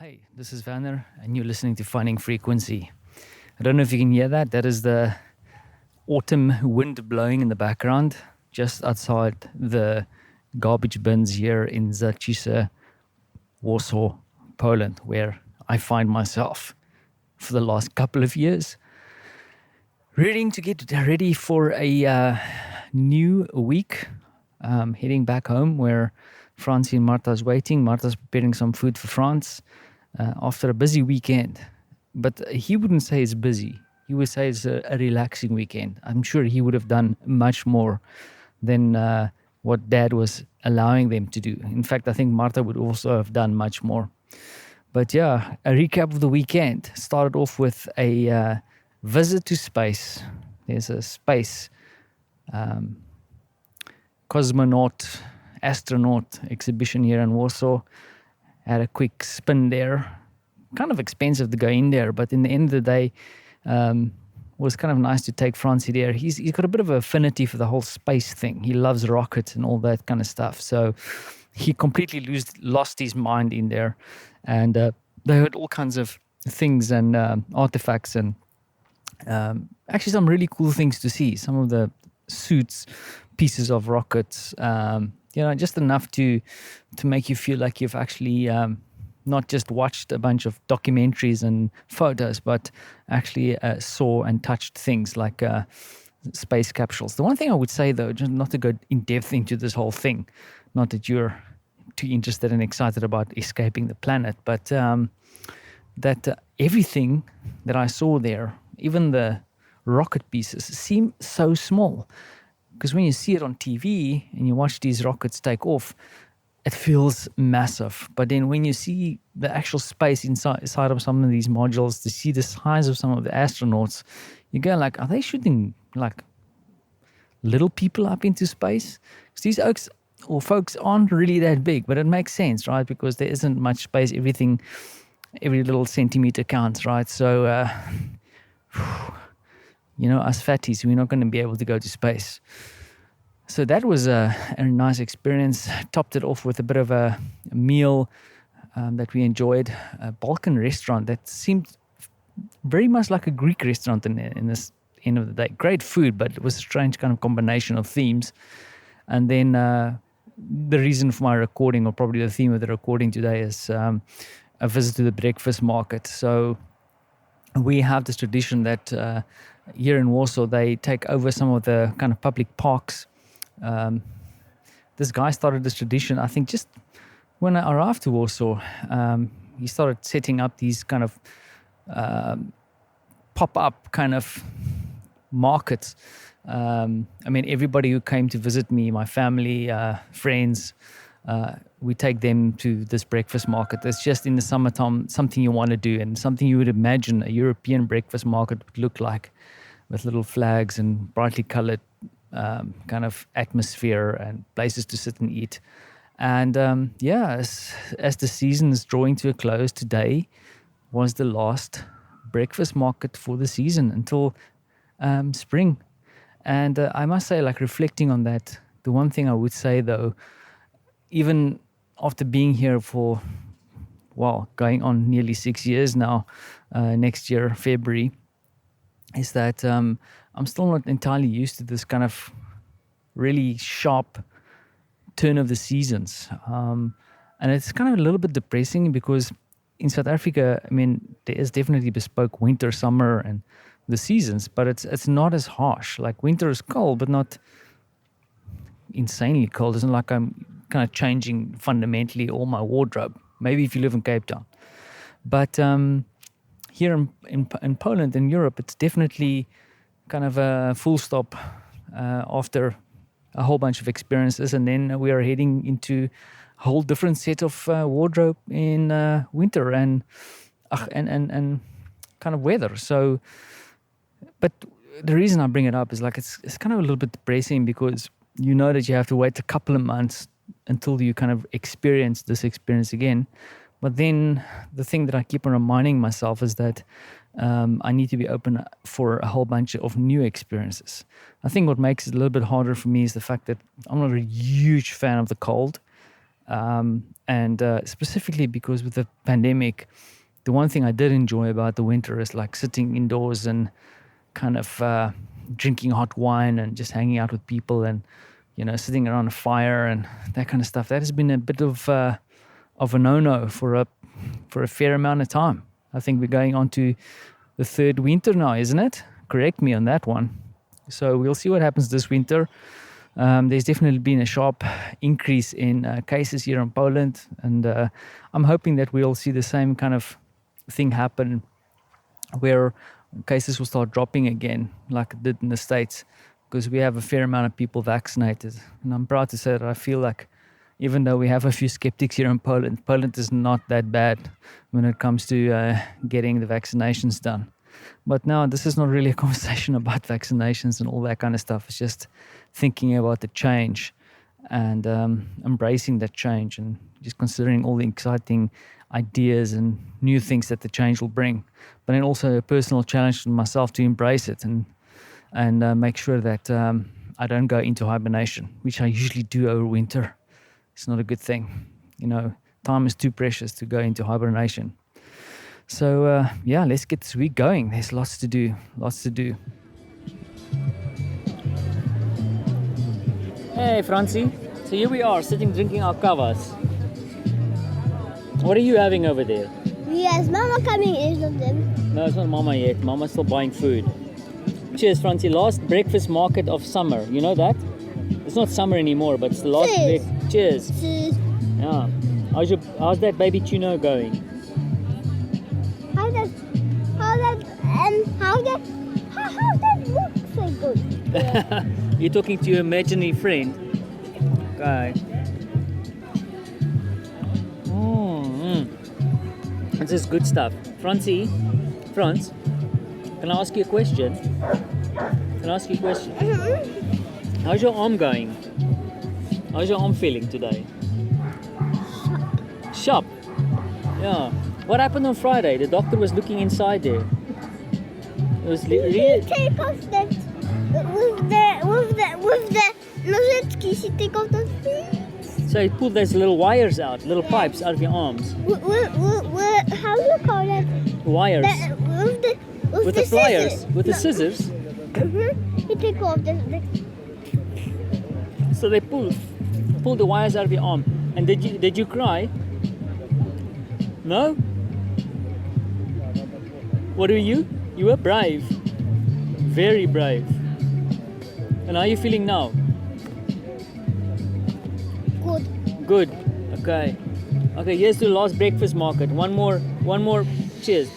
Hey, this is Vanner, and you're listening to Finding Frequency. I don't know if you can hear that. That is the autumn wind blowing in the background, just outside the garbage bins here in Zacice, Warsaw, Poland, where I find myself for the last couple of years. Ready to get ready for a new week. Heading back home where Francie and Marta's waiting. Marta's preparing some food for France after a busy weekend. But he wouldn't say it's busy. He would say it's a relaxing weekend. I'm sure he would have done much more than what Dad was allowing them to do. In fact, I think Marta would also have done much more. But yeah, a recap of the weekend. Started off with a visit to space. There's a space cosmonaut, astronaut exhibition here in Warsaw. Had a quick spin there. Kind of expensive to go in there, but in the end of the day, was kind of nice to take Francie there. He's got a bit of an affinity for the whole space thing. He loves rockets and all that kind of stuff. So he completely lost his mind in there. And they had all kinds of things and artifacts and actually some really cool things to see. Some of the suits, pieces of rockets, just enough to make you feel like you've actually not just watched a bunch of documentaries and photos, but actually saw and touched things like space capsules. The one thing I would say, though, just not to go in depth into this whole thing, not that you're too interested and excited about escaping the planet, but that everything that I saw there, even the rocket pieces, seem so small. Because when you see it on TV and you watch these rockets take off, it feels massive. But then when you see the actual space inside of some of these modules, to see the size of some of the astronauts, you go like, are they shooting like little people up into space? Because these folks aren't really that big, but it makes sense, right? Because there isn't much space. Every little centimeter counts, right? So, us fatties, we're not going to be able to go to space. So that was a nice experience. Topped it off with a bit of a meal that we enjoyed, a Balkan restaurant that seemed very much like a Greek restaurant in this end of the day. Great food, but it was a strange kind of combination of themes. And then the reason for my recording, or probably the theme of the recording today, is a visit to the breakfast market. So we have this tradition that here in Warsaw, they take over some of the kind of public parks. This guy started this tradition, I think, just when I arrived to Warsaw. He started setting up these kind of pop-up kind of markets. Everybody who came to visit me, my family, friends, we take them to this breakfast market. It's just in the summertime something you want to do, and something you would imagine a European breakfast market would look like, with little flags and brightly colored kind of atmosphere and places to sit and eat. And as the season is drawing to a close, today was the last breakfast market for the season until spring. And I must say, like, reflecting on that, the one thing I would say, though, even after being here for, going on nearly 6 years now, next year, February, is that I'm still not entirely used to this kind of really sharp turn of the seasons. And it's kind of a little bit depressing because in South Africa, there is definitely bespoke winter, summer, and the seasons, but it's not as harsh. Like, winter is cold, but not insanely cold. It's not like I'm kind of changing fundamentally all my wardrobe. Maybe if you live in Cape Town. But here in Poland, in Europe, it's definitely kind of a full stop after a whole bunch of experiences, and then we are heading into a whole different set of wardrobe in winter and kind of weather. So, but the reason I bring it up is, like, it's kind of a little bit depressing because you know that you have to wait a couple of months until you kind of experience this experience again. But then the thing that I keep on reminding myself is that I need to be open for a whole bunch of new experiences. I think what makes it a little bit harder for me is the fact that I'm not a huge fan of the cold. And specifically because with the pandemic, the one thing I did enjoy about the winter is like sitting indoors and kind of drinking hot wine and just hanging out with people and, sitting around a fire and that kind of stuff. That has been a bit of a no-no for a fair amount of time. I think we're going on to the third winter now, isn't it? Correct me on that one. So we'll see what happens this winter. There's definitely been a sharp increase in cases here in Poland, and I'm hoping that we'll see the same kind of thing happen where cases will start dropping again like it did in the States, because we have a fair amount of people vaccinated. And I'm proud to say that I feel like even though we have a few skeptics here in Poland, Poland is not that bad when it comes to getting the vaccinations done. But now this is not really a conversation about vaccinations and all that kind of stuff. It's just thinking about the change and embracing that change and just considering all the exciting ideas and new things that the change will bring. But then also a personal challenge for myself to embrace it and make sure that I don't go into hibernation, which I usually do over winter. It's not a good thing. Time is too precious to go into hibernation. So, let's get this week going. There's lots to do. Hey, Francie. So here we are, sitting drinking our kavas. What are you having over there? Yes, Mama coming in of them. No, it's not Mama yet. Mama's still buying food. Cheers, Francie. Last breakfast market of summer. You know that? It's not summer anymore, but it's the last Cheers. Cheers. Cheers. Yeah. How's that baby-chino going? How that looks so good? You're talking to your imaginary friend. Okay. This is good stuff. Franz, can I ask you a question? Mm-hmm. How's your arm going? How's your arm feeling today? Sharp. Yeah. What happened on Friday? The doctor was looking inside there. It was really. Take off that with the nożyczki. She take off the thing. So he pulled those little wires out, little pipes out of your arms. How do you call that? Wires. With the pliers. scissors. With the scissors. Mm-hmm. He take off the. So they pulled the wires out of your arm. And did you cry? No? What were you? You were brave. Very brave. And how are you feeling now? Good. Okay. Here's to the last breakfast market. One more. Cheers.